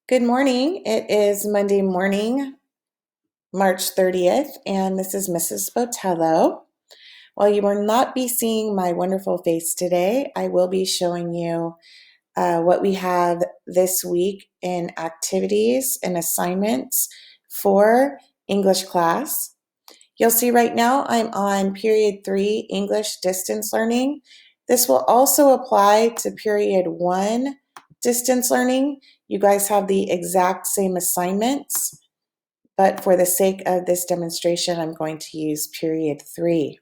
Good morning. It is Monday morning, March 30th, and this is Mrs. Botello. While you will not be seeing my wonderful face today, I will be showing you what we have this week in activities and assignments for English class. You'll see right now I'm on Period 3, English Distance Learning. This will also apply to Period 1, Distance Learning. You guys have the exact same assignments, but for the sake of this demonstration, I'm going to use Period 3.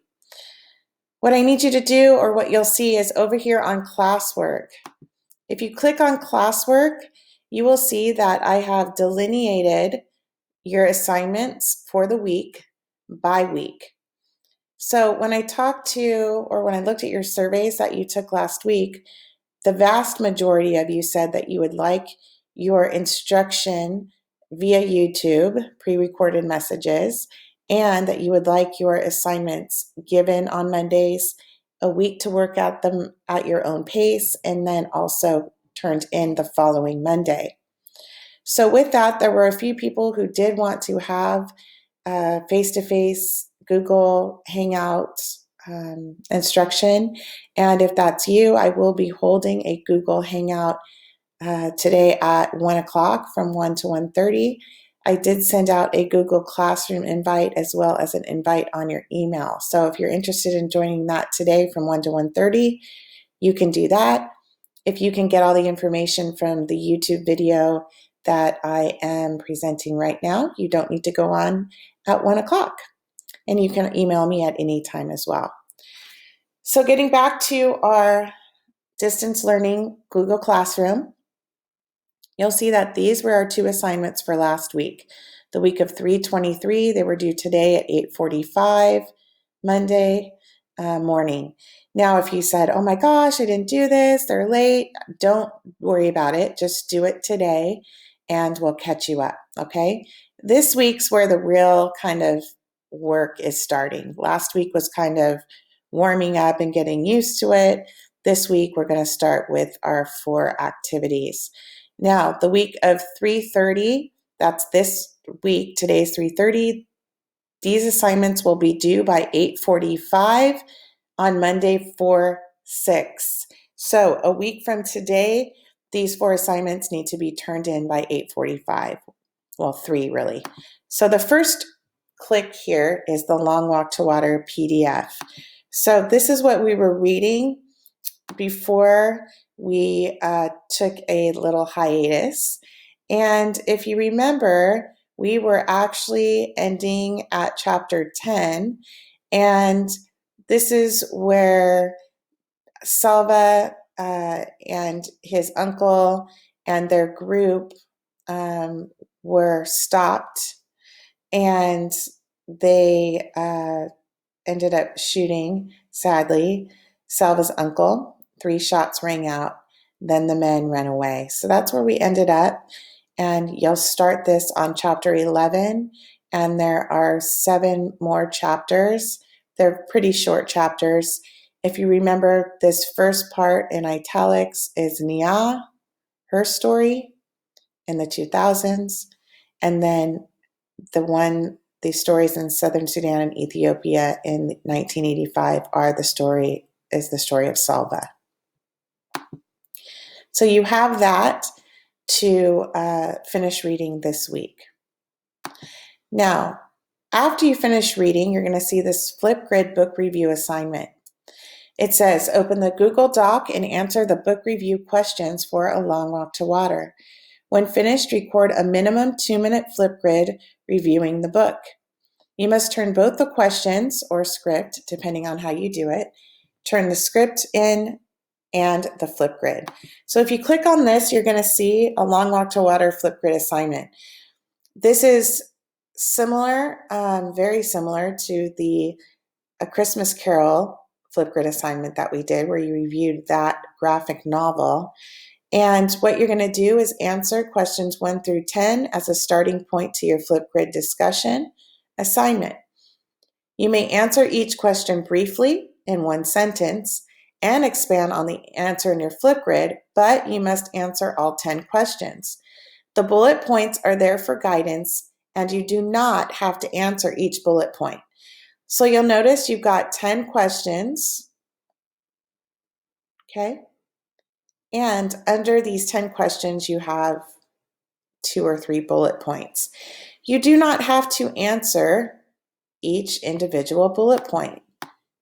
What I need you to do, or what you'll see, is over here on classwork. If you click on classwork, you will see that I have delineated your assignments for the week by week. So when I when I looked at your surveys that you took last week, the vast majority of you said that you would like your instruction via YouTube, pre-recorded messages, and that you would like your assignments given on Mondays, a week to work at them at your own pace, and then also turned in the following Monday. So with that, there were a few people who did want to have face-to-face Google Hangout instruction. And if that's you, I will be holding a Google Hangout today at 1 o'clock from 1 to 1:30. I did send out a Google Classroom invite as well as an invite on your email. So if you're interested in joining that today from 1 to 1:30, you can do that. If you can get all the information from the YouTube video that I am presenting right now, you don't need to go on at 1 o'clock. And you can email me at any time as well. So getting back to our distance learning Google Classroom, you'll see that these were our two assignments for last week. The week of 3/23, they were due today at 8:45, Monday morning. Now, if you said, oh my gosh, I didn't do this, they're late, don't worry about it. Just do it today and we'll catch you up, okay? This week's where the real kind of work is starting. Last week was kind of warming up and getting used to it. This week, we're going to start with our 4 activities. Now, the week of 3:30, that's this week, today's 3:30. These assignments will be due by 8:45 on Monday 4/6. So a week from today, these 4 assignments need to be turned in by 8:45. Well, 3 really. So the first click here is the Long Walk to Water PDF. So this is what we were reading before we took a little hiatus. And if you remember, we were actually ending at chapter 10. And this is where Salva and his uncle and their group were stopped, and they ended up shooting, sadly, Salva's uncle. 3 shots rang out. Then the men ran away. So that's where we ended up. And you'll start this on chapter 11. And there are 7 more chapters. They're pretty short chapters. If you remember, this first part in italics is Nia, her story in the 2000s. And then the stories in Southern Sudan and Ethiopia in 1985 is the story of Salva. So you have that to finish reading this week. Now, after you finish reading, you're going to see this Flipgrid book review assignment. It says, open the Google Doc and answer the book review questions for A Long Walk to Water. When finished, record a minimum 2-minute Flipgrid reviewing the book. You must turn both the questions or script, depending on how you do it, turn the script in and the Flipgrid. So if you click on this, you're going to see A Long Walk to Water Flipgrid assignment. This is similar, very similar to the A Christmas Carol Flipgrid assignment that we did, where you reviewed that graphic novel. And what you're going to do is answer questions 1 through 10 as a starting point to your Flipgrid discussion assignment. You may answer each question briefly in 1 sentence and expand on the answer in your Flipgrid, but you must answer all 10 questions. The bullet points are there for guidance, and you do not have to answer each bullet point. So you'll notice you've got 10 questions, okay? And under these 10 questions, you have 2 or 3 bullet points. You do not have to answer each individual bullet point.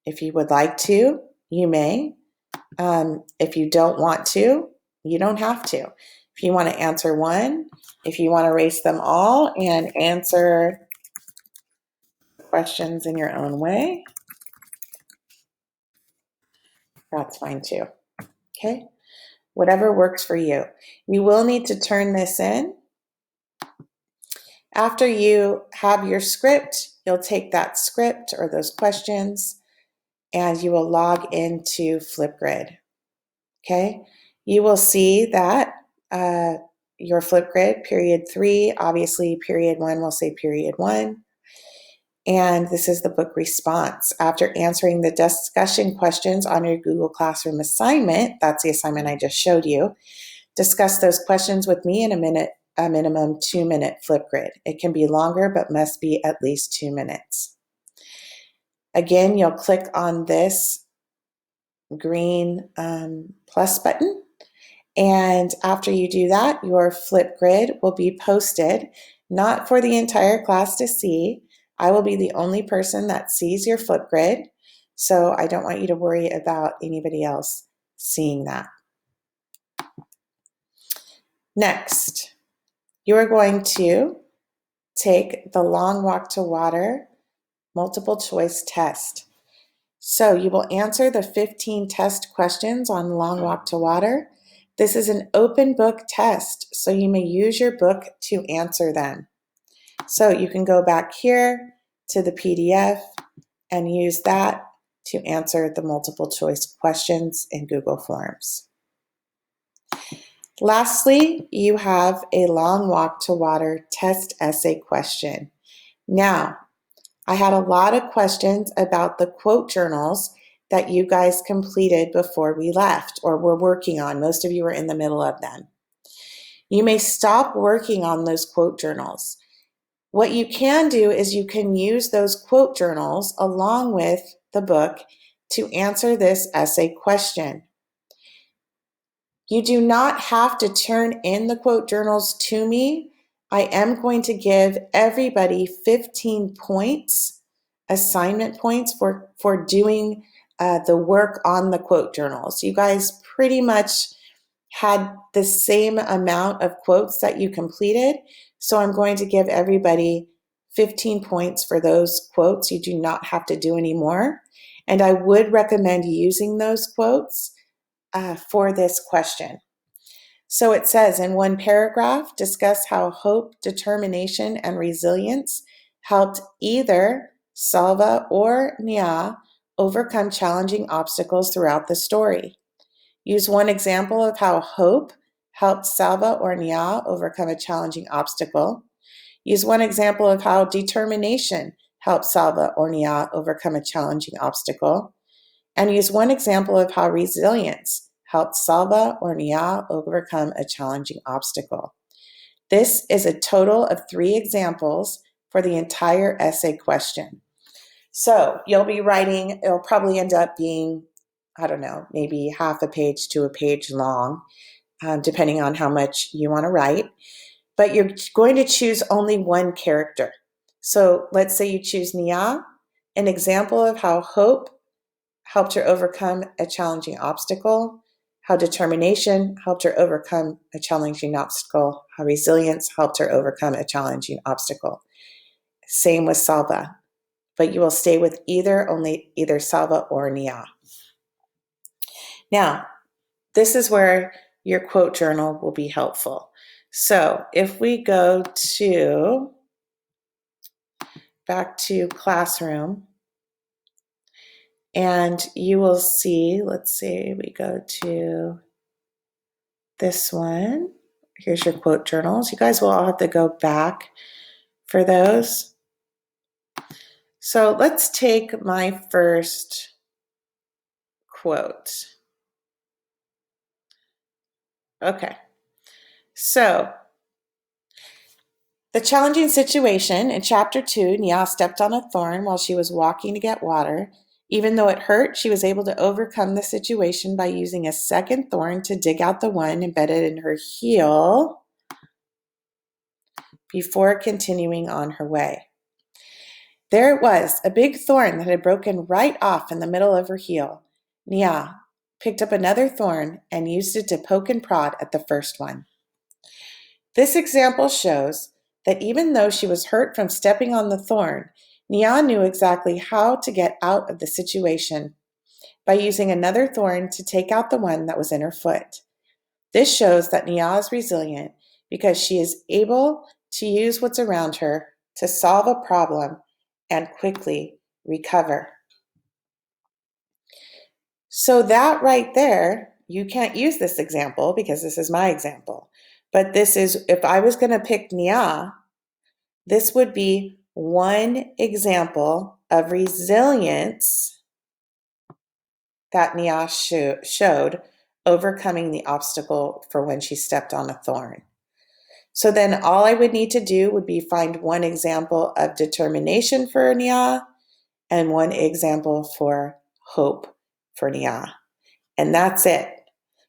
If you would like to, you may. If you don't want to, you don't have to. If you want to answer one, if you want to erase them all and answer questions in your own way, that's fine too. Okay? Whatever works for you. You will need to turn this in. After you have your script, you'll take that script or those questions and you will log into Flipgrid. Okay? You will see that your Flipgrid, period 3, obviously period 1 will say period 1. And this is the book response. After answering the discussion questions on your Google Classroom assignment, that's the assignment I just showed you, discuss those questions with me in a minimum 2-minute Flipgrid. It can be longer, but must be at least 2 minutes. Again, you'll click on this green plus button. And after you do that, your Flipgrid will be posted, not for the entire class to see. I will be the only person that sees your Flipgrid, so I don't want you to worry about anybody else seeing that. Next, you are going to take the Long Walk to Water multiple choice test. So you will answer the 15 test questions on Long Walk to Water. This is an open book test, so you may use your book to answer them. So you can go back here to the PDF and use that to answer the multiple choice questions in Google Forms. Lastly, you have a Long Walk to Water test essay question. Now, I had a lot of questions about the quote journals that you guys completed before we left or were working on. Most of you were in the middle of them. You may stop working on those quote journals. What you can do is you can use those quote journals along with the book to answer this essay question. You do not have to turn in the quote journals to me. I am going to give everybody 15 points, assignment points for doing the work on the quote journals. You guys pretty much had the same amount of quotes that you completed, so I'm going to give everybody 15 points for those quotes. You do not have to do any more, and I would recommend using those quotes for this question. So it says in one paragraph, discuss how hope, determination, and resilience helped either Salva or Nia overcome challenging obstacles throughout the story. Use one example of how hope helped Salva or Nia overcome a challenging obstacle. Use one example of how determination helped Salva or Nia overcome a challenging obstacle. And use one example of how resilience helped Salva or Nia overcome a challenging obstacle. This is a total of 3 examples for the entire essay question. So you'll be writing, it'll probably end up being, I don't know, maybe half a page to a page long, depending on how much you want to write. But you're going to choose only one character. So let's say you choose Nia, an example of how hope helped her overcome a challenging obstacle, how determination helped her overcome a challenging obstacle, how resilience helped her overcome a challenging obstacle. Same with Salva, but you will stay with either Salva or Nia. Now, this is where your quote journal will be helpful. So if we go back to Classroom, and you will see, let's see, we go to this one. Here's your quote journals. You guys will all have to go back for those. So let's take my first quote. Okay. So The challenging situation in chapter 2, Nia stepped on a thorn while she was walking to get water. Even though it hurt, she was able to overcome the situation by using a second thorn to dig out the one embedded in her heel before continuing on her way. There it was, a big thorn that had broken right off in the middle of her heel. Nia picked up another thorn and used it to poke and prod at the first one. This example shows that even though she was hurt from stepping on the thorn, Nia knew exactly how to get out of the situation by using another thorn to take out the one that was in her foot. This shows that Nia is resilient because she is able to use what's around her to solve a problem and quickly recover. So that right there, you can't use this example because this is my example. But this is, if I was going to pick Nia, this would be one example of resilience that Nia showed overcoming the obstacle for when she stepped on a thorn. So then all I would need to do would be find one example of determination for Nia and one example for hope for Nia. And that's it.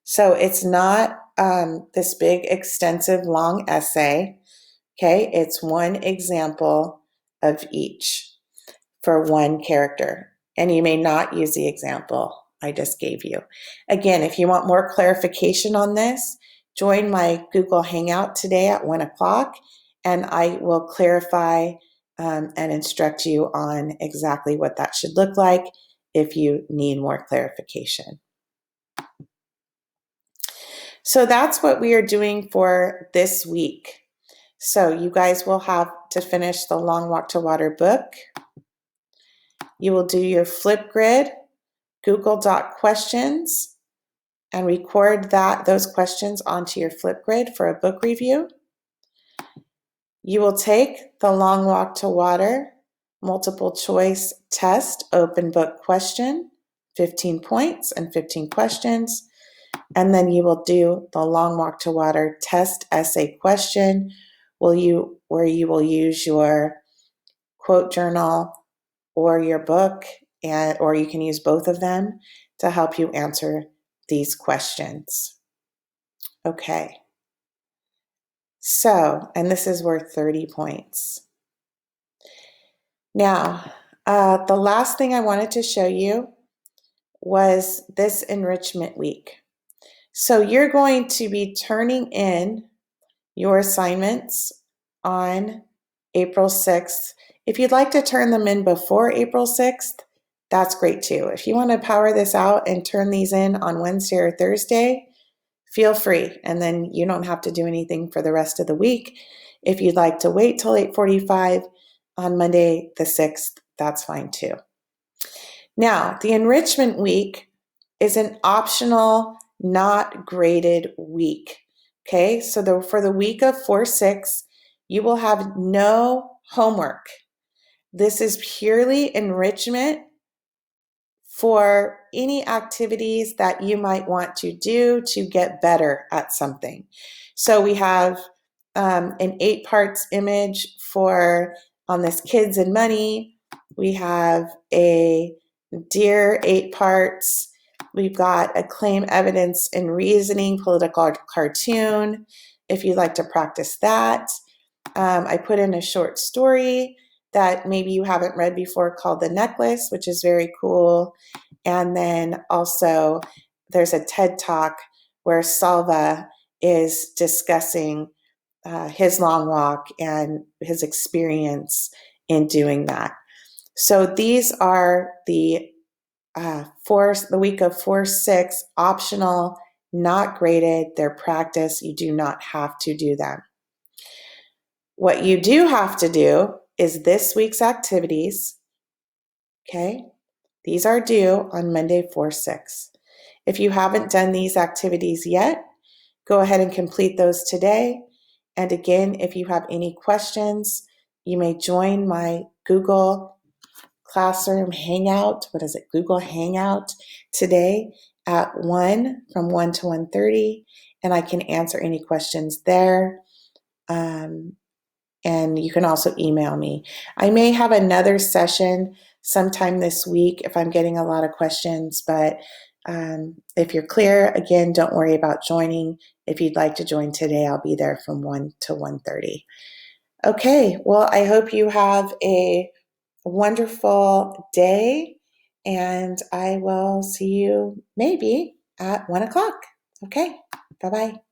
So it's not this big, extensive, long essay. Okay, it's one example of each for one character. And you may not use the example I just gave you. Again, if you want more clarification on this, join my Google Hangout today at 1 o'clock, and I will clarify and instruct you on exactly what that should look like if you need more clarification. So that's what we are doing for this week. So you guys will have to finish the Long Walk to Water book. You will do your Flipgrid Google Doc questions and record those questions onto your Flipgrid for a book review. You will take the Long Walk to Water multiple choice test open book question, 15 points and 15 questions. And then you will do the Long Walk to Water test essay question where you will use your quote journal or your book, or you can use both of them to help you answer these questions. Okay. So, and this is worth 30 points. Now, the last thing I wanted to show you was this enrichment week. So you're going to be turning in your assignments on April 6th. If you'd like to turn them in before April 6th, that's great too. If you want to power this out and turn these in on Wednesday or Thursday, feel free. And then you don't have to do anything for the rest of the week. If you'd like to wait till 8:45 on Monday the 6th, that's fine too. Now, the enrichment week is an optional, not graded week. Okay, so for the week of 4-6, you will have no homework. This is purely enrichment for any activities that you might want to do to get better at something. So we have an 8 parts image on this kids and money. We have a dear 8 parts. We've got a claim evidence and reasoning political cartoon, if you'd like to practice that. I put in a short story that maybe you haven't read before called The Necklace, which is very cool. And then also there's a TED Talk where Salva is discussing his long walk and his experience in doing that. So these are the week of 4-6 optional, not graded. They're practice. You do not have to do them. What you do have to do is this week's activities. Okay, these are due on Monday 4-6. If you haven't done these activities yet, go ahead and complete those today. And again, if you have any questions, you may join my Google Classroom Hangout. Google Hangout today at 1 from 1 to 1:30, and I can answer any questions there. And you can also email me. I may have another session sometime this week if I'm getting a lot of questions, but if you're clear, again, don't worry about joining. If you'd like to join today, I'll be there from 1 to 1:30. Okay, well, I hope you have a wonderful day, and I will see you maybe at 1 o'clock. Okay, bye-bye.